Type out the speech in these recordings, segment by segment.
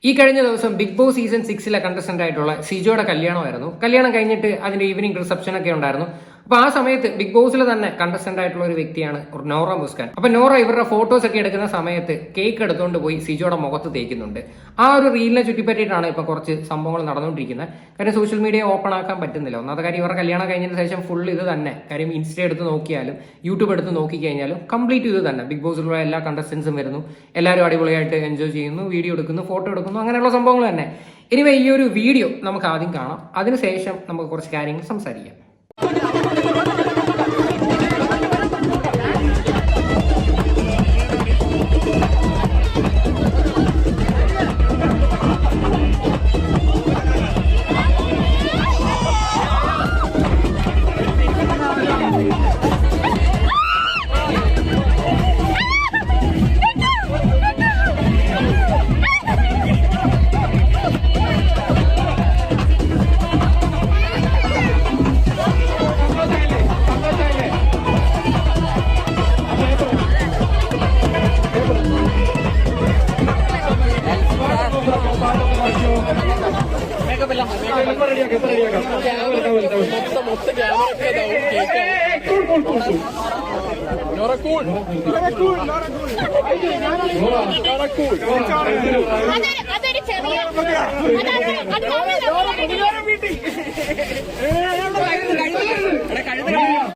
ഈ കഴിഞ്ഞ ദിവസം ബിഗ് ബോസ് സീസൺ 6 കണ്ടസ്റ്റന്റ് ആയിട്ടുള്ള സിജോയുടെ കല്യാണമായിരുന്നു. കല്യാണം കഴിഞ്ഞിട്ട് അതിന്റെ ഈവനിങ് റിസപ്ഷൻ ഒക്കെ ഉണ്ടായിരുന്നു. അപ്പൊ ആ സമയത്ത് ബിഗ് ബോസിൽ തന്നെ കണ്ടസ്റ്റന്റ് ആയിട്ടുള്ള ഒരു വ്യക്തിയാണ് നോറ മുസ്കാൻ. അപ്പൊ നോറ ഇവരുടെ ഫോട്ടോസ് ഒക്കെ എടുക്കുന്ന സമയത്ത് കേക്ക് എടുത്തുകൊണ്ട് പോയി സിജോയുടെ മുഖത്ത് തേക്കുന്നുണ്ട്. ആ ഒരു റീലിനെ ചുറ്റിപ്പറ്റിയിട്ടാണ് ഇപ്പൊ കുറച്ച് സംഭവങ്ങൾ നടന്നുകൊണ്ടിരിക്കുന്നത്. കാര്യം സോഷ്യൽ മീഡിയ ഓപ്പൺ ആക്കാൻ പറ്റുന്നില്ല. ഒന്നാമത്തെ കാര്യം ഇവരുടെ കല്യാണം കഴിഞ്ഞതിന് ശേഷം ഫുൾ ഇത് തന്നെ. കാര്യം ഇൻസ്റ്റ എടുത്ത് നോക്കിയാലും യൂട്യൂബ് എടുത്ത് നോക്കിക്കഴിഞ്ഞാലും കംപ്ലീറ്റ് ഇത് തന്നെ. ബിഗ് ബോസിലുള്ള എല്ലാ കണ്ടസ്റ്റൻസും വരുന്നു, എല്ലാവരും അടിപൊളിയായിട്ട് എൻജോയ് ചെയ്യുന്നു, വീഡിയോ എടുക്കുന്നു, ഫോട്ടോ എടുക്കുന്നു, അങ്ങനെയുള്ള സംഭവങ്ങൾ തന്നെ. എനിവേ ഈ ഒരു വീഡിയോ നമുക്ക് ആദ്യം കാണാം, അതിനുശേഷം നമുക്ക് കുറച്ച് കാര്യങ്ങൾ സംസാരിക്കാം.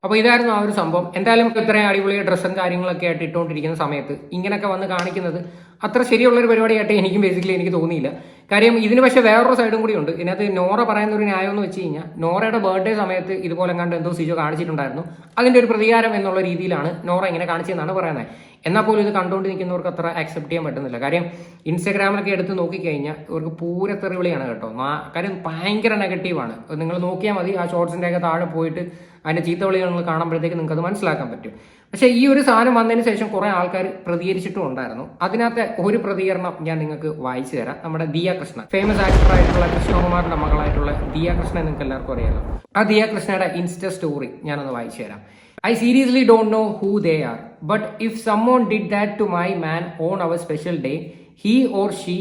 അപ്പൊ ഇതായിരുന്നു ആ ഒരു സംഭവം. എന്തായാലും ഇത്രയും അടിപൊളി ഡ്രസ്സും കാര്യങ്ങളൊക്കെ ആയിട്ട് ഇട്ടുകൊണ്ടിരിക്കുന്ന സമയത്ത് ഇങ്ങനെയൊക്കെ വന്ന് കാണിക്കുന്നത് അത്ര ശരിയുള്ള ഒരു പരിപാടിയായിട്ട് എനിക്ക് തോന്നിയില്ല. കാര്യം ഇതിന് പക്ഷേ വേറൊരു സൈഡും കൂടി ഉണ്ട്. ഇതിനകത്ത് നോറ പറയുന്ന ഒരു ന്യായം എന്ന് വെച്ച് കഴിഞ്ഞാൽ നോറയുടെ ബർത്ത്ഡേ സമയത്ത് ഇതുപോലെ കണ്ട് എന്തോ സിജോ കാണിച്ചിട്ടുണ്ടായിരുന്നു. അതിന്റെ ഒരു പ്രതികാരം എന്നുള്ള രീതിയിലാണ് നോറ ഇങ്ങനെ കാണിച്ചതെന്നാണ് പറയുന്നത്. എന്നാൽ പോലും ഇത് കണ്ടുകൊണ്ട് നിൽക്കുന്നവർക്ക് അത്ര ആക്സെപ്റ്റ് ചെയ്യാൻ പറ്റുന്നില്ല. കാര്യം ഇൻസ്റ്റാഗ്രാമിലൊക്കെ എടുത്ത് നോക്കിക്കഴിഞ്ഞാൽ ഇവർക്ക് പൂരത്തെറിവിളിയാണ് കേട്ടോ. കാര്യം ഭയങ്കര നെഗറ്റീവാണ്. നിങ്ങൾ നോക്കിയാൽ മതി, ആ ഷോർട്സിന്റെ ഒക്കെ താഴെ പോയിട്ട് അതിന്റെ ചീത്തവിളികൾ നിങ്ങൾ കാണുമ്പോഴത്തേക്ക് നിങ്ങൾക്ക് അത് മനസ്സിലാക്കാൻ പറ്റും. പക്ഷേ ഈ ഒരു സാധനം വന്നതിന് ശേഷം കുറെ ആൾക്കാർ പ്രതികരിച്ചിട്ടും ഉണ്ടായിരുന്നു. അതിനകത്തെ ഒരു പ്രതികരണം ഞാൻ നിങ്ങൾക്ക് വായിച്ചു തരാം. നമ്മുടെ ദിയ കൃഷ്ണ, ഫേമസ് ആക്ടർ ആയിട്ടുള്ള കൃഷ്ണകുമാറിന്റെ മകളായിട്ടുള്ള ദിയ കൃഷ്ണ നിങ്ങൾക്ക് എല്ലാവർക്കും അറിയാലോ. ആ ദിയ കൃഷ്ണയുടെ ഇൻസ്റ്റ സ്റ്റോറി ഞാനൊന്ന് വായിച്ചു തരാം. I seriously don't know who they are, but if someone did that to my man on our special day, he or she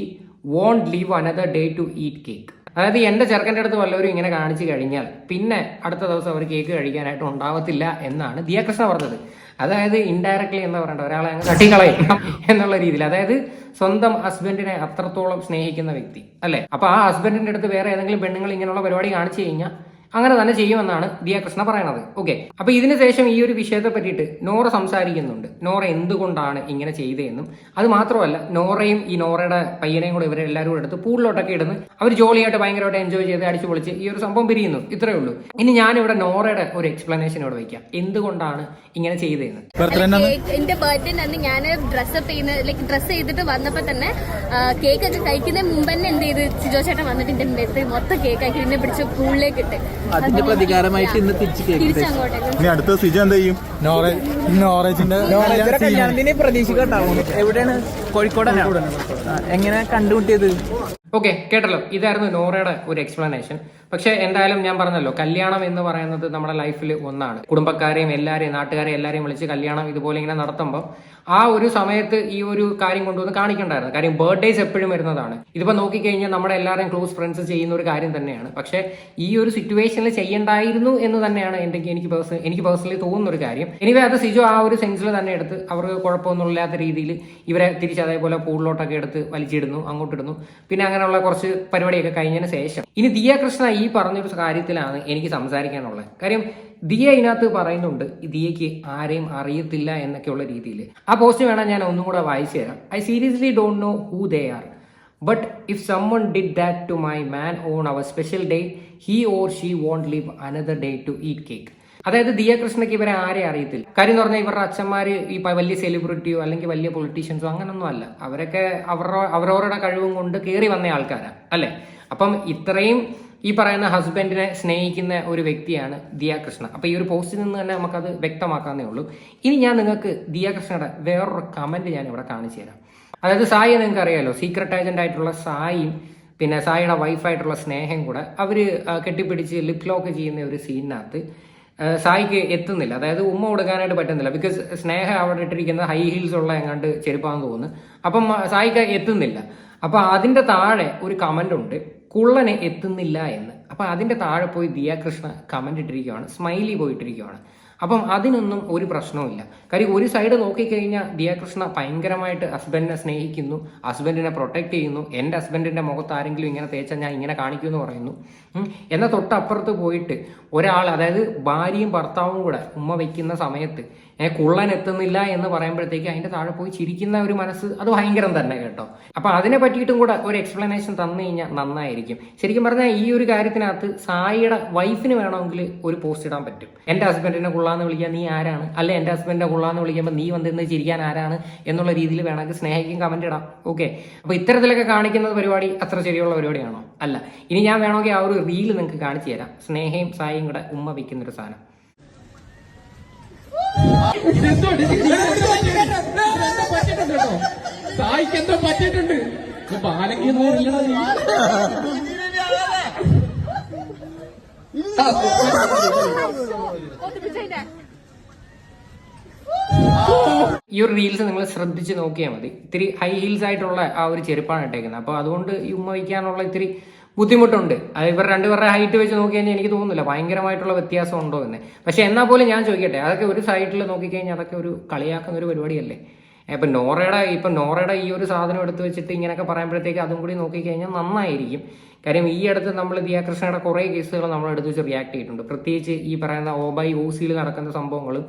won't live another day to eat cake. അതായത് എന്റെ ചെറുക്കൻ്റെ അടുത്ത് വല്ലവരും ഇങ്ങനെ കാണിച്ചു കഴിഞ്ഞാൽ പിന്നെ അടുത്ത ദിവസം അവർ കേക്ക് കഴിക്കാനായിട്ട് ഉണ്ടാവത്തില്ല എന്നാണ് ദിയ കൃഷ്ണ പറഞ്ഞത്. അതായത് ഇൻഡയറക്ട്ലി എന്താ പറയണ്ട, ഒരാളെ അങ്ങ് തട്ടിക്കളയണം എന്നുള്ള രീതിയിൽ. അതായത് സ്വന്തം ഹസ്ബൻഡിനെ അത്രത്തോളം സ്നേഹിക്കുന്ന വ്യക്തി അല്ലെ. അപ്പൊ ആ ഹസ്ബൻഡിന്റെ അടുത്ത് വേറെ ഏതെങ്കിലും പെണ്ണുങ്ങൾ ഇങ്ങനെയുള്ള പരിപാടി കാണിച്ചു കഴിഞ്ഞാൽ അങ്ങനെ തന്നെ ചെയ്യുമെന്നാണ് ദിയ കൃഷ്ണ പറയണത്. ഓക്കെ, അപ്പൊ ഇതിന് ശേഷം ഈ ഒരു വിഷയത്തെ പറ്റിയിട്ട് നോറ സംസാരിക്കുന്നുണ്ട്. നോറ എന്തുകൊണ്ടാണ് ഇങ്ങനെ ചെയ്തതെന്നും അത് മാത്രമല്ല നോറയും ഈ നോറയുടെ പയ്യനെയും കൂടെ ഇവരെല്ലാവരും കൂടെ എടുത്ത് പൂളിലോട്ടൊക്കെ ഇടുന്നു. അവർ ജോളിയായിട്ട് ഭയങ്കരമായിട്ട് എൻജോയ് ചെയ്ത് അടിച്ചു പൊളിച്ച് ഈ ഒരു സംഭവം പിരിയുന്നു. ഇത്രേ ഉള്ളൂ. ഇനി ഞാനിവിടെ നോറയുടെ ഒരു എക്സ്പ്ലനേഷൻ ഇവിടെ വയ്ക്കാം, എന്തുകൊണ്ടാണ് ഇങ്ങനെ ചെയ്തതെന്ന്. എന്റെ ബർത്ത്ഡേ അന്ന് ഞാൻ ഡ്രസ് ചെയ്തിട്ട് വന്നപ്പോ തന്നെ കേക്ക് ഒക്കെ കഴിക്കുന്നതിന് മുമ്പ് തന്നെ എന്ത് ചെയ്ത് സിജോ ചേട്ടൻ വന്നിട്ട് എന്റെ മെത്ത് മൊത്തം കേക്ക് ആക്കി എന്നെ പിടിച്ച് പൂളിലേക്ക് ഇട്ട് അതിന്റെ പ്രതികാരമായിട്ട് ഇന്ന് തിരിച്ചങ്ങോട്ടേക്ക് അടുത്ത സിജോ എന്ത് ചെയ്യും? കല്യാണത്തിന് പ്രതീക്ഷിക്കട്ടാവും. എവിടെയാണ്? കോഴിക്കോടാണ്. എങ്ങനെ കണ്ടുമുട്ടിയത്? ഓക്കെ, കേട്ടല്ലോ. ഇതായിരുന്നു നോറയുടെ ഒരു എക്സ്പ്ലനേഷൻ. പക്ഷെ എന്തായാലും ഞാൻ പറഞ്ഞല്ലോ, കല്യാണം എന്ന് പറയുന്നത് നമ്മുടെ ലൈഫിൽ ഒന്നാണ്. കുടുംബക്കാരെയും എല്ലാരെയും നാട്ടുകാരെയും എല്ലാരെയും വിളിച്ച് കല്യാണം ഇതുപോലെ ഇങ്ങനെ നടത്തുമ്പോൾ ആ ഒരു സമയത്ത് ഈ ഒരു കാര്യം കൊണ്ടുവന്ന് കാണിക്കണ്ടായിരുന്നു. കാര്യം ബർത്ത്ഡേസ് എപ്പോഴും വരുന്നതാണ്. ഇതിപ്പോ നോക്കിക്കഴിഞ്ഞാൽ നമ്മുടെ എല്ലാവരെയും ക്ലോസ് ഫ്രണ്ട്സ് ചെയ്യുന്ന ഒരു കാര്യം തന്നെയാണ്. പക്ഷെ ഈ ഒരു സിറ്റുവേഷനിൽ ചെയ്യണ്ടായിരുന്നു എന്ന് തന്നെയാണ് എനിക്ക് പേഴ്സണലി തോന്നുന്ന ഒരു കാര്യം. എനിവേ അത് സിജോ ആ ഒരു സെൻസിൽ തന്നെ എടുത്ത് അവർക്ക് കുഴപ്പമൊന്നുമില്ലാത്ത രീതിയിൽ ഇവരെ തിരിച്ച് അതേപോലെ പൂളിലോട്ടൊക്കെ എടുത്ത് വലിച്ചിടുന്നു, അങ്ങോട്ടിടുന്നു. പിന്നെ അങ്ങനെയുള്ള കുറച്ച് പരിപാടിയൊക്കെ കഴിഞ്ഞതിന് ശേഷം ഇനി ദിയ കൃഷ്ണ ഈ പറഞ്ഞൊരു കാര്യത്തിലാണ് എനിക്ക് സംസാരിക്കാനുള്ളത്. കാര്യം ദിയ ഇതിനകത്ത് പറയുന്നുണ്ട് ദിയയ്ക്ക് ആരെയും അറിയത്തില്ല എന്നൊക്കെയുള്ള രീതിയിൽ. ആ പോസ്റ്റ് വേണം ഞാൻ ഒന്നും കൂടെ വായിച്ചു തരാം. I seriously don't know who they are, but if someone did that to my man on our special day, he or she won't live another day to eat cake. അതായത് ദിയ കൃഷ്ണയ്ക്ക് ഇവരെ ആരെ അറിയത്തില്ല. കാര്യം എന്ന് പറഞ്ഞാൽ ഇവരുടെ അച്ഛന്മാര് ഈ വലിയ സെലിബ്രിറ്റിയോ അല്ലെങ്കിൽ വലിയ പൊളിറ്റീഷ്യൻസോ അങ്ങനൊന്നും അല്ല. അവരൊക്കെ അവരവരുടെ കഴിവും കൊണ്ട് കയറി വന്ന ആൾക്കാരാണ് അല്ലെ. അപ്പം ഇത്രയും ഈ പറയുന്ന ഹസ്ബൻഡിനെ സ്നേഹിക്കുന്ന ഒരു വ്യക്തിയാണ് ദിയ കൃഷ്ണ. അപ്പൊ ഈ ഒരു പോസ്റ്റിൽ നിന്ന് തന്നെ നമുക്കത് വ്യക്തമാക്കാന്നേ ഉള്ളൂ. ഇനി ഞാൻ നിങ്ങൾക്ക് ദിയ കൃഷ്ണയുടെ വേറൊരു കമന്റ് ഞാൻ ഇവിടെ കാണിച്ചു തരാം. അതായത് സായിയെ നിങ്ങൾക്ക് അറിയാലോ, സീക്രട്ട് ഏജന്റ് ആയിട്ടുള്ള സായിയും പിന്നെ സായിയുടെ വൈഫായിട്ടുള്ള സ്നേഹം കൂടെ അവര് കെട്ടിപ്പിടിച്ച് ലിപ് ലോക്ക് ചെയ്യുന്ന ഒരു സീനിനകത്ത് സായിക്ക് എത്തുന്നില്ല. അതായത് ഉമ്മ കൊടുക്കാനായിട്ട് പറ്റുന്നില്ല. ബിക്കോസ് സ്നേഹ അവിടെ ഇട്ടിരിക്കുന്ന ഹൈ ഹീൽസ് ഉള്ള എങ്ങാണ്ട് ചെരുപ്പാന്ന് തോന്നുന്നു. അപ്പം സായിക്ക് എത്തുന്നില്ല. അപ്പോൾ അതിൻ്റെ താഴെ ഒരു കമൻ്റ് ഉണ്ട്, കുള്ളനെ എത്തുന്നില്ല എന്ന്. അപ്പം അതിൻ്റെ താഴെ പോയി ദിയ കൃഷ്ണ കമൻ്റ് ഇട്ടിരിക്കുകയാണ്, സ്മൈലി പോയിട്ടിരിക്കുകയാണ്. അപ്പം അതിനൊന്നും ഒരു പ്രശ്നവുമില്ല. കാര്യം ഒരു സൈഡ് നോക്കിക്കഴിഞ്ഞാൽ ദിയ കൃഷ്ണ ഭയങ്കരമായിട്ട് ഹസ്ബൻഡിനെ സ്നേഹിക്കുന്നു, ഹസ്ബൻഡിനെ പ്രൊട്ടക്ട് ചെയ്യുന്നു. എൻ്റെ ഹസ്ബൻഡിൻ്റെ മുഖത്ത് ആരെങ്കിലും ഇങ്ങനെ തേച്ചാൽ ഞാൻ ഇങ്ങനെ കാണിക്കുമെന്ന് പറയുന്നു. എന്നാൽ തൊട്ടപ്പുറത്ത് പോയിട്ട് ഒരാൾ, അതായത് ഭാര്യയും ഭർത്താവും കൂടെ ഉമ്മ വയ്ക്കുന്ന സമയത്ത് കുള്ളൻ എത്തുന്നില്ല എന്ന് പറയുമ്പോഴത്തേക്ക് അതിൻ്റെ താഴെ പോയി ചിരിക്കുന്ന ഒരു മനസ്സ്, അത് ഭയങ്കരം തന്നെ കേട്ടോ. അപ്പം അതിനെ പറ്റിയിട്ടും കൂടെ ഒരു എക്സ്പ്ലനേഷൻ തന്നു കഴിഞ്ഞാൽ നന്നായിരിക്കും. ശരിക്കും പറഞ്ഞാൽ ഈ ഒരു കാര്യത്തിനകത്ത് സായിയുടെ വൈഫിന് വേണമെങ്കിൽ ഒരു പോസ്റ്റ് ഇടാൻ പറ്റും. എൻ്റെ ഹസ്ബൻഡിനെ കുള്ളാന്ന് വിളിക്കാൻ നീ ആരാണ്, അല്ലെ എൻ്റെ ഹസ്ബൻഡിനെ കുള്ളാന്ന് വിളിക്കുമ്പോൾ നീ വന്നിരുന്ന് ചിരിക്കാൻ ആരാണ് എന്നുള്ള രീതിയിൽ വേണമെങ്കിൽ സ്നേഹിക്കും കമന്റ് ഇടാം. ഓക്കെ, അപ്പോൾ ഇത്തരത്തിലൊക്കെ കാണിക്കുന്ന പരിപാടി അത്ര ശരിയുള്ള പരിപാടിയാണോ? അല്ല. ഇനി ഞാൻ വേണമെങ്കിൽ ആ ഒരു റീൽ നിങ്ങൾക്ക് കാണിച്ചു തരാം, സ്നേഹയും സായിയും കൂടെ ഉമ്മ വയ്ക്കുന്നൊരു സാധനം. സായിക്കെന്തോ പറ്റിയിട്ടുണ്ട്. ഈ ഒരു റീൽസ് നിങ്ങൾ ശ്രദ്ധിച്ച് നോക്കിയാൽ മതി. ഇത്തിരി ഹൈ ഹീൽസ് ആയിട്ടുള്ള ആ ഒരു ചെരുപ്പാണ് ഇട്ടേക്കുന്നത്. അപ്പോൾ അതുകൊണ്ട് ഈ ഉമ്മ വയ്ക്കാനുള്ള ഇത്തിരി ബുദ്ധിമുട്ടുണ്ട്. അത് ഇവർ രണ്ടുപേരുടെ ഹൈറ്റ് വെച്ച് നോക്കി കഴിഞ്ഞാൽ എനിക്ക് തോന്നുന്നില്ല ഭയങ്കരമായിട്ടുള്ള വ്യത്യാസം ഉണ്ടോ എന്ന്. പക്ഷെ എന്നാൽ പോലും ഞാൻ ചോദിക്കട്ടെ, അതൊക്കെ ഒരു സൈഡിൽ നോക്കിക്കഴിഞ്ഞാൽ അതൊക്കെ ഒരു കളിയാക്കുന്ന ഒരു പരിപാടിയല്ലേ? ഇപ്പം നോറയുടെ ഈ ഒരു സാധനം എടുത്ത് വെച്ചിട്ട് ഇങ്ങനെയൊക്കെ പറയുമ്പോഴത്തേക്ക് അതും കൂടി നോക്കിക്കഴിഞ്ഞാൽ നന്നായിരിക്കും. കാര്യം ഈ അടുത്ത് നമ്മൾ ദിയ കൃഷ്ണയുടെ കുറേ കേസുകൾ നമ്മൾ എടുത്ത് വെച്ച് റിയാക്ട് ചെയ്തിട്ടുണ്ട്. പ്രത്യേകിച്ച് ഈ പറയുന്ന ഓബൈ ഓസിയിൽ നടക്കുന്ന സംഭവങ്ങളും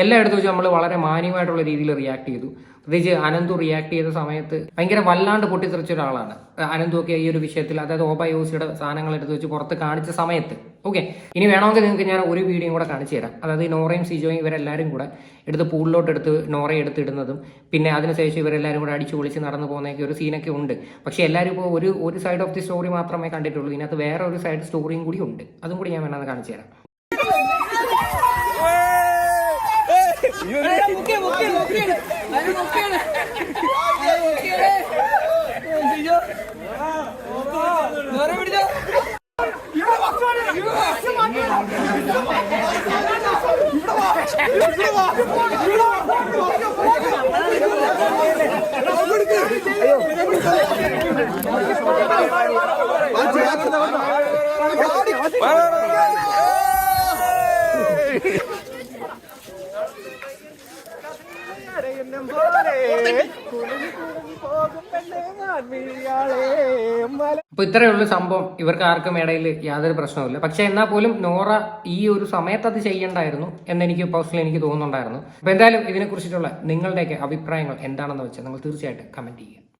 എല്ലാം എടുത്ത് വെച്ച് നമ്മൾ വളരെ മാന്യമായിട്ടുള്ള രീതിയിൽ റിയാക്ട് ചെയ്തു. പ്രത്യേകിച്ച് അനന്തു റിയാക്ട് ചെയ്ത സമയത്ത് ഭയങ്കര വല്ലാണ്ട് പൊട്ടിത്തെറിച്ച ഒരാളാണ് അനന്തു ഒക്കെ ഈ ഒരു വിഷയത്തിൽ, അതായത് ഓബൈ ഓസിയുടെ സാധനങ്ങൾ എടുത്ത് വെച്ച് പുറത്ത് കാണിച്ച സമയത്ത്. ഓക്കെ, ഇനി വേണമെങ്കിൽ നിങ്ങൾക്ക് ഞാൻ ഒരു വീഡിയോ കൂടെ കാണിച്ചു തരാം. അതായത് നോറയും സിജോയും ഇവരെല്ലാവരും കൂടെ എടുത്ത് പൂളിലോട്ട് എടുത്ത് നോറയെ എടുത്തിടുന്നതും പിന്നെ അതിനുശേഷം ഇവരെല്ലാവരും കൂടെ അടിച്ചു പൊളിച്ച് നടന്നു പോകുന്നതൊക്കെ ഒരു സീനൊക്കെ ഉണ്ട്. പക്ഷെ എല്ലാവരും ഇപ്പോൾ ഒരു സൈഡ് ഓഫ് ദി സ്റ്റോറി മാത്രമേ കണ്ടിട്ടുള്ളൂ. ഇതിനകത്ത് വേറെ ഒരു സൈഡ് സ്റ്റോറിയും കൂടി ഉണ്ട്. അതും കൂടി ഞാൻ വേണമെന്ന് കാണിച്ചു തരാം. അപ്പൊ ഇത്രയേ ഉള്ളൂ സംഭവം. ഇവർക്ക് ആർക്കും ഇടയിൽ യാതൊരു പ്രശ്നവുമില്ല. പക്ഷെ എന്നാൽ പോലും നോറ ഈ ഒരു സമയത്ത് അത് ചെയ്യണ്ടായിരുന്നു എന്നെനിക്ക് പേഴ്സണലി എനിക്ക് തോന്നുന്നുണ്ടായിരുന്നു. അപ്പൊ എന്തായാലും ഇതിനെക്കുറിച്ചിട്ടുള്ള നിങ്ങളുടെയൊക്കെ അഭിപ്രായങ്ങൾ എന്താണെന്ന് വെച്ചാൽ നിങ്ങൾ തീർച്ചയായിട്ടും കമന്റ് ചെയ്യുക.